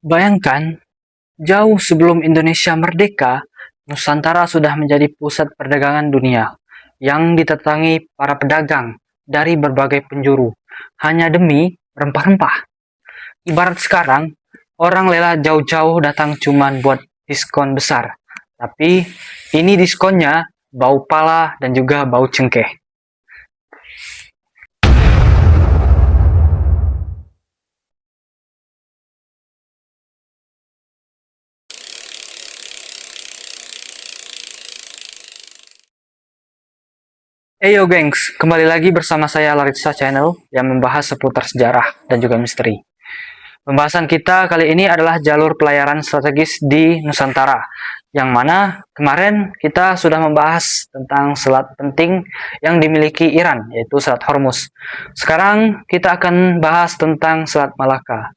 Bayangkan, jauh sebelum Indonesia merdeka, Nusantara sudah menjadi pusat perdagangan dunia yang ditetangi para pedagang dari berbagai penjuru hanya demi rempah-rempah. Ibarat sekarang, orang rela jauh-jauh datang cuman buat diskon besar. Tapi ini diskonnya bau pala dan juga bau cengkeh. Eyo gengs, kembali lagi bersama saya Larissa Channel yang membahas seputar sejarah dan juga misteri. Pembahasan kita kali ini adalah jalur pelayaran strategis di Nusantara, yang mana kemarin kita sudah membahas tentang selat penting yang dimiliki Iran, yaitu Selat Hormuz. Sekarang kita akan bahas tentang Selat Malaka.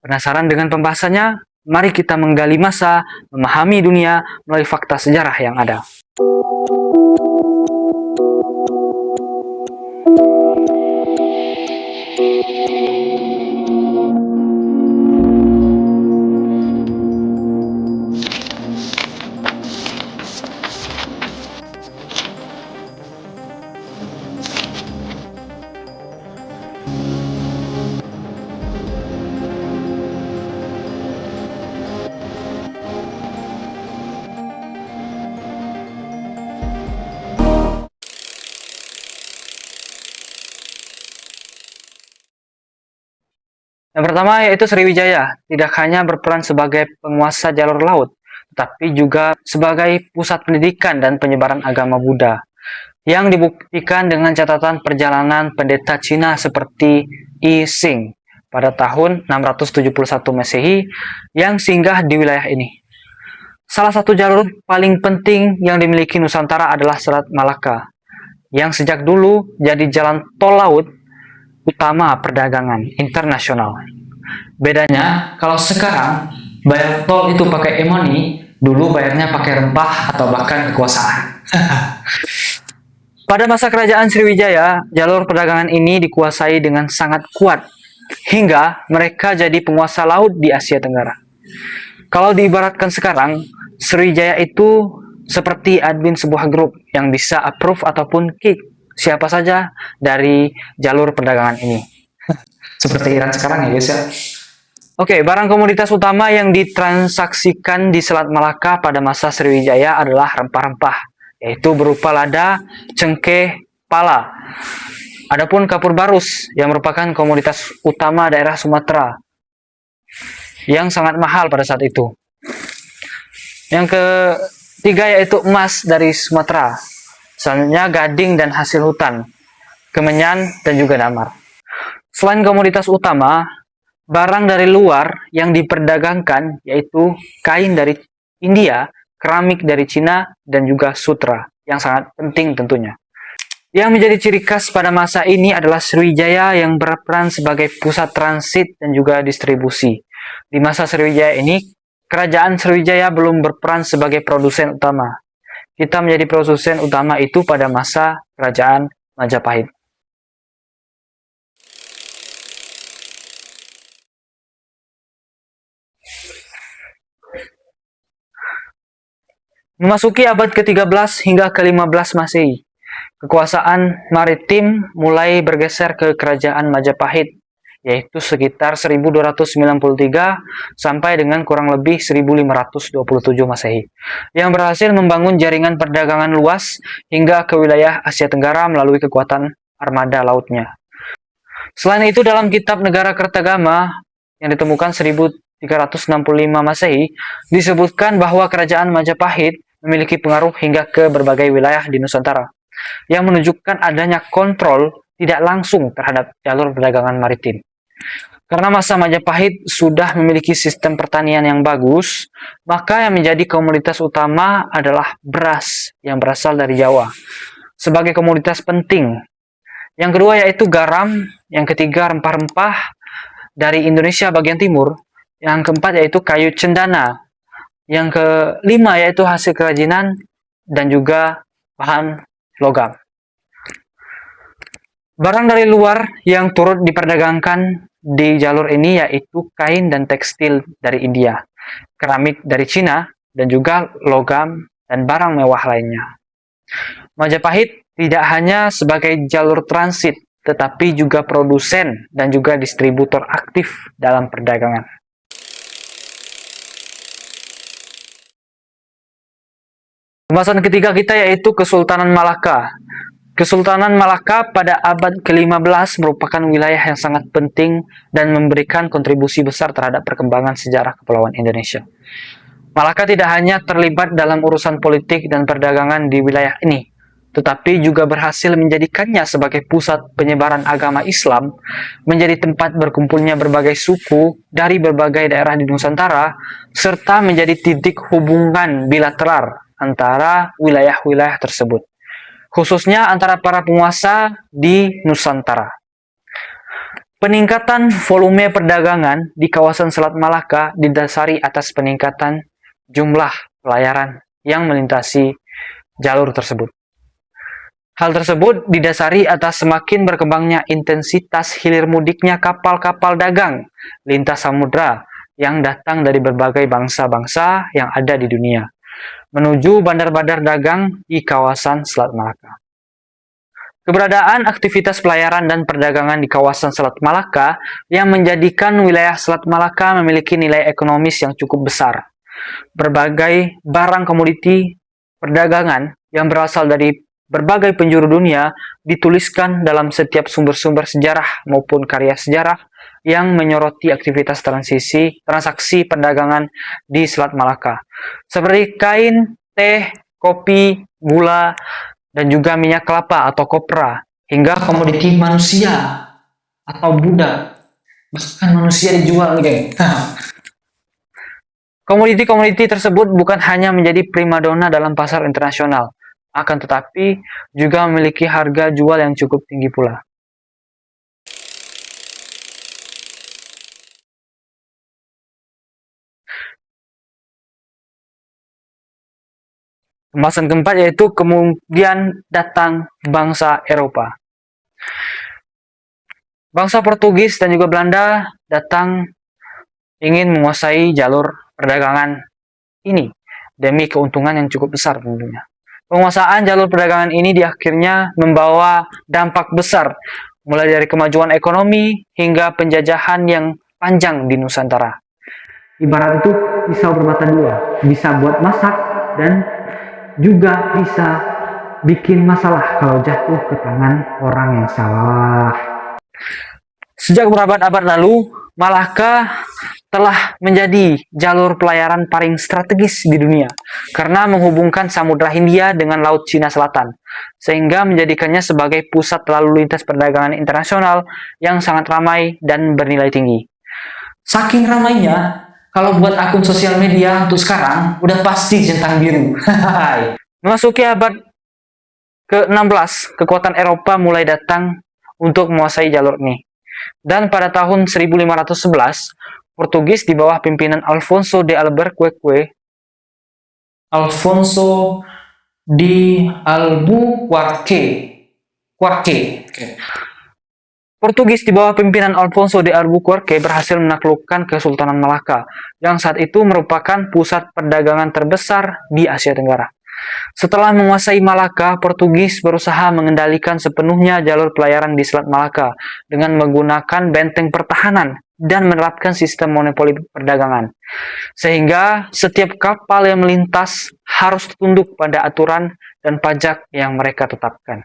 Penasaran dengan pembahasannya? Mari kita menggali masa, memahami dunia melalui fakta sejarah yang ada. Yang pertama yaitu Sriwijaya, tidak hanya berperan sebagai penguasa jalur laut, tetapi juga sebagai pusat pendidikan dan penyebaran agama Buddha, yang dibuktikan dengan catatan perjalanan pendeta Cina seperti Yi Xing pada tahun 671 Masehi yang singgah di wilayah ini. Salah satu jalur paling penting yang dimiliki Nusantara adalah Selat Malaka, yang sejak dulu jadi jalan tol laut utama perdagangan internasional. Bedanya, kalau sekarang bayar tol itu pakai e-money, dulu bayarnya pakai rempah atau bahkan kekuasaan. Pada masa kerajaan Sriwijaya, jalur perdagangan ini dikuasai dengan sangat kuat, hingga mereka jadi penguasa laut di Asia Tenggara. Kalau diibaratkan sekarang, Sriwijaya itu seperti admin sebuah grup yang bisa approve ataupun kick siapa saja dari jalur perdagangan ini. Seperti Iran sekarang ya guys ya. Oke, barang komoditas utama yang ditransaksikan di Selat Malaka pada masa Sriwijaya adalah rempah-rempah, yaitu berupa lada, cengkeh, pala. Adapun kapur barus yang merupakan komoditas utama daerah Sumatera yang sangat mahal pada saat itu. Yang ketiga yaitu emas dari Sumatera. Selanjutnya gading dan hasil hutan, kemenyan dan juga damar. Selain komoditas utama, barang dari luar yang diperdagangkan yaitu kain dari India, keramik dari Cina, dan juga sutra yang sangat penting tentunya. Yang menjadi ciri khas pada masa ini adalah Sriwijaya yang berperan sebagai pusat transit dan juga distribusi. Di masa Sriwijaya ini, kerajaan Sriwijaya belum berperan sebagai produsen utama. Kita menjadi produsen utama itu pada masa kerajaan Majapahit. Memasuki abad ke-13 hingga ke-15 Masehi, kekuasaan maritim mulai bergeser ke kerajaan Majapahit, yaitu sekitar 1293 sampai dengan kurang lebih 1527 Masehi, yang berhasil membangun jaringan perdagangan luas hingga ke wilayah Asia Tenggara melalui kekuatan armada lautnya. Selain itu, dalam kitab Negara Kertagama yang ditemukan 1365 Masehi, disebutkan bahwa kerajaan Majapahit memiliki pengaruh hingga ke berbagai wilayah di Nusantara, yang menunjukkan adanya kontrol tidak langsung terhadap jalur perdagangan maritim. Karena masa Majapahit sudah memiliki sistem pertanian yang bagus, maka yang menjadi komoditas utama adalah beras yang berasal dari Jawa, sebagai komoditas penting. Yang kedua yaitu garam, yang ketiga rempah-rempah dari Indonesia bagian timur, yang keempat yaitu kayu cendana, yang kelima yaitu hasil kerajinan dan juga bahan logam. Barang dari luar yang turut diperdagangkan di jalur ini yaitu kain dan tekstil dari India, keramik dari Cina, dan juga logam dan barang mewah lainnya. Majapahit tidak hanya sebagai jalur transit, tetapi juga produsen dan juga distributor aktif dalam perdagangan. Pembahasan ketiga kita yaitu Kesultanan Malaka. Kesultanan Malaka pada abad ke-15 merupakan wilayah yang sangat penting dan memberikan kontribusi besar terhadap perkembangan sejarah Kepulauan Indonesia. Malaka tidak hanya terlibat dalam urusan politik dan perdagangan di wilayah ini, tetapi juga berhasil menjadikannya sebagai pusat penyebaran agama Islam, menjadi tempat berkumpulnya berbagai suku dari berbagai daerah di Nusantara, serta menjadi titik hubungan bilateral antara wilayah-wilayah tersebut, khususnya antara para penguasa di Nusantara. Peningkatan volume perdagangan di kawasan Selat Malaka didasari atas peningkatan jumlah pelayaran yang melintasi jalur tersebut. Hal tersebut didasari atas semakin berkembangnya intensitas hilir mudiknya kapal-kapal dagang lintas samudra yang datang dari berbagai bangsa-bangsa yang ada di dunia, menuju bandar-bandar dagang di kawasan Selat Malaka. Keberadaan aktivitas pelayaran dan perdagangan di kawasan Selat Malaka yang menjadikan wilayah Selat Malaka memiliki nilai ekonomis yang cukup besar. Berbagai barang komoditi perdagangan yang berasal dari berbagai penjuru dunia dituliskan dalam setiap sumber-sumber sejarah maupun karya sejarah yang menyoroti aktivitas transaksi perdagangan di Selat Malaka, seperti kain, teh, kopi, gula, dan juga minyak kelapa atau kopra, hingga komoditi manusia atau budak. Bahkan manusia dijual, geng. Komoditi-komoditi tersebut bukan hanya menjadi primadona dalam pasar internasional, akan tetapi juga memiliki harga jual yang cukup tinggi pula. Pembahasan keempat yaitu kemudian datang bangsa Eropa. Bangsa Portugis dan juga Belanda datang ingin menguasai jalur perdagangan ini demi keuntungan yang cukup besar tentunya. Penguasaan jalur perdagangan ini di akhirnya membawa dampak besar, mulai dari kemajuan ekonomi hingga penjajahan yang panjang di Nusantara. Ibarat itu pisau bermata dua, bisa buat masak dan juga bisa bikin masalah kalau jatuh ke tangan orang yang salah. Sejak berabad-abad lalu, Malaka telah menjadi jalur pelayaran paling strategis di dunia karena menghubungkan Samudra Hindia dengan Laut Cina Selatan, sehingga menjadikannya sebagai pusat lalu lintas perdagangan internasional yang sangat ramai dan bernilai tinggi. Saking ramainya, kalau buat akun sosial media untuk sekarang, udah pasti centang biru. Memasuki abad ke-16, kekuatan Eropa mulai datang untuk menguasai jalur ini. Dan pada tahun 1511, Portugis di bawah pimpinan Alfonso de Albuquerque Portugis di bawah pimpinan Alfonso de Albuquerque berhasil menaklukkan Kesultanan Malaka, yang saat itu merupakan pusat perdagangan terbesar di Asia Tenggara. Setelah menguasai Malaka, Portugis berusaha mengendalikan sepenuhnya jalur pelayaran di Selat Malaka dengan menggunakan benteng pertahanan dan menerapkan sistem monopoli perdagangan. Sehingga setiap kapal yang melintas harus tunduk pada aturan dan pajak yang mereka tetapkan.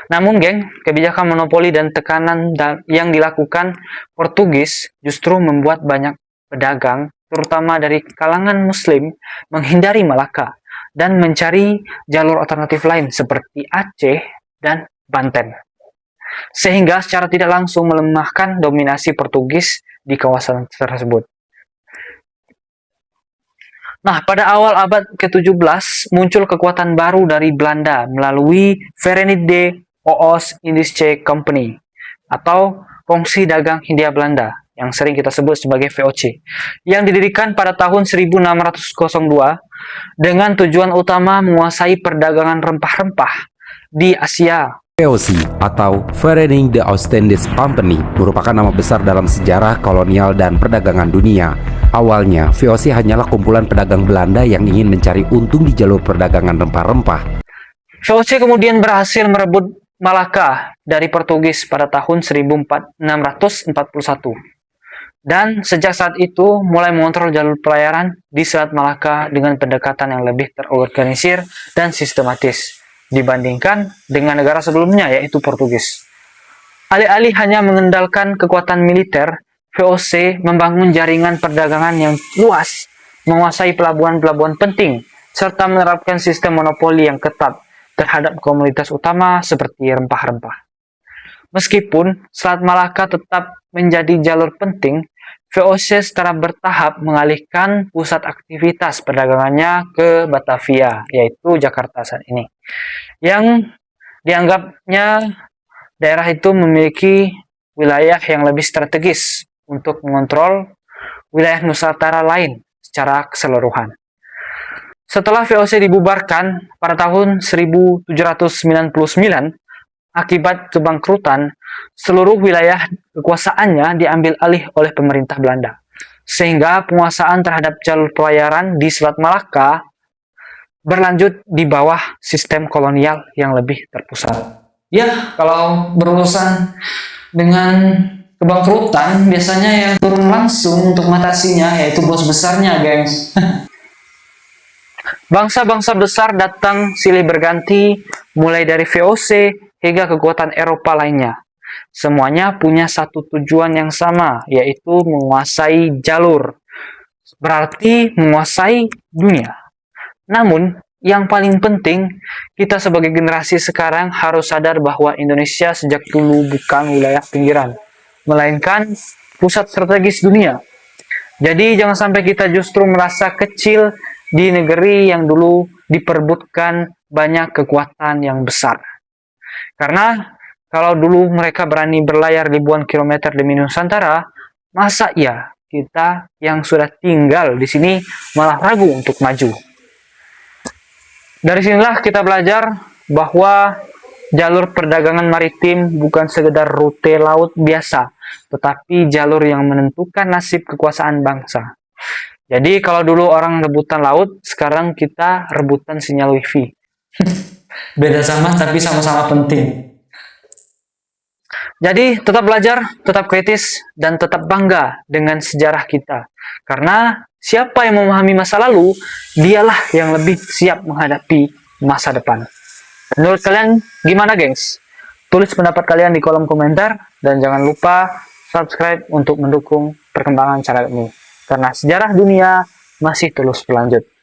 Namun, geng, kebijakan monopoli dan tekanan yang dilakukan Portugis justru membuat banyak pedagang, terutama dari kalangan Muslim, menghindari Malaka dan mencari jalur alternatif lain seperti Aceh dan Banten. Sehingga secara tidak langsung melemahkan dominasi Portugis di kawasan tersebut. Nah, pada awal abad ke-17 muncul kekuatan baru dari Belanda melalui Verenigde Oost-Indische Company atau Kongsi Dagang Hindia Belanda yang sering kita sebut sebagai VOC, yang didirikan pada tahun 1602 dengan tujuan utama menguasai perdagangan rempah-rempah di Asia VOC atau Vereniging de Oostindische Compagnie merupakan nama besar dalam sejarah kolonial dan perdagangan dunia. Awalnya, VOC hanyalah kumpulan pedagang Belanda yang ingin mencari untung di jalur perdagangan rempah-rempah. VOC kemudian berhasil merebut Malaka dari Portugis pada tahun 1641. Dan sejak saat itu mulai mengontrol jalur pelayaran di Selat Malaka dengan pendekatan yang lebih terorganisir dan sistematis dibandingkan dengan negara sebelumnya, yaitu Portugis. Alih-alih hanya mengendalikan kekuatan militer, VOC membangun jaringan perdagangan yang luas, menguasai pelabuhan-pelabuhan penting, serta menerapkan sistem monopoli yang ketat terhadap komoditas utama seperti rempah-rempah. Meskipun Selat Malaka tetap menjadi jalur penting, VOC secara bertahap mengalihkan pusat aktivitas perdagangannya ke Batavia, yaitu Jakarta saat ini. Yang dianggapnya daerah itu memiliki wilayah yang lebih strategis untuk mengontrol wilayah Nusantara lain secara keseluruhan. Setelah VOC dibubarkan pada tahun 1799, akibat kebangkrutan, seluruh wilayah kekuasaannya diambil alih oleh pemerintah Belanda. Sehingga penguasaan terhadap jalur pelayaran di Selat Malaka berlanjut di bawah sistem kolonial yang lebih terpusat. Ya, kalau berurusan dengan kebangkrutan, biasanya yang turun langsung untuk mengatasinya yaitu bos besarnya, gengs. Bangsa-bangsa besar datang silih berganti, mulai dari VOC hingga kekuatan Eropa lainnya. Semuanya punya satu tujuan yang sama, yaitu menguasai jalur. Berarti menguasai dunia. Namun, yang paling penting, kita sebagai generasi sekarang harus sadar bahwa Indonesia sejak dulu bukan wilayah pinggiran, melainkan pusat strategis dunia. Jadi jangan sampai kita justru merasa kecil di negeri yang dulu diperebutkan banyak kekuatan yang besar. Karena kalau dulu mereka berani berlayar ribuan kilometer demi Nusantara, masa ya kita yang sudah tinggal di sini malah ragu untuk maju? Dari sinilah kita belajar bahwa jalur perdagangan maritim bukan sekedar rute laut biasa, tetapi jalur yang menentukan nasib kekuasaan bangsa. Jadi kalau dulu orang rebutan laut, sekarang kita rebutan sinyal wifi. Beda sama tapi sama-sama penting. Jadi tetap belajar, tetap kritis, dan tetap bangga dengan sejarah kita. Karena siapa yang memahami masa lalu, dialah yang lebih siap menghadapi masa depan. Menurut kalian gimana, gengs? Tulis pendapat kalian di kolom komentar, dan jangan lupa subscribe untuk mendukung perkembangan channel ini. Karena sejarah dunia masih terus berlanjut.